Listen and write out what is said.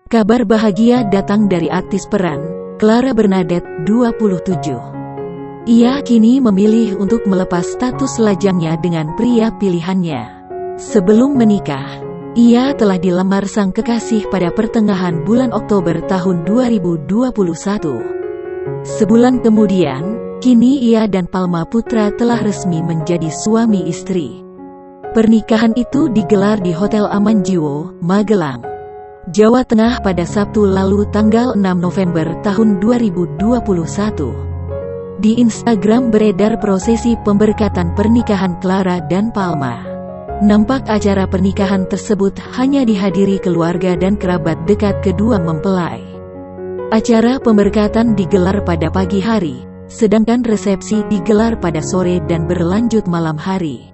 Kabar bahagia datang dari artis peran, Clara Bernadette, 27. Ia kini memilih untuk melepas status lajangnya dengan pria pilihannya. Sebelum menikah, ia telah dilamar sang kekasih pada pertengahan bulan Oktober tahun 2021. Sebulan kemudian, kini ia dan Palma Putra telah resmi menjadi suami istri. Pernikahan itu digelar di Hotel Amanjiwo, Magelang, Jawa Tengah pada Sabtu lalu tanggal 6 November tahun 2021. Di Instagram beredar prosesi pemberkatan pernikahan Clara dan Palma. Nampak acara pernikahan tersebut hanya dihadiri keluarga dan kerabat dekat kedua mempelai. Acara pemberkatan digelar pada pagi hari, sedangkan resepsi digelar pada sore dan berlanjut malam hari.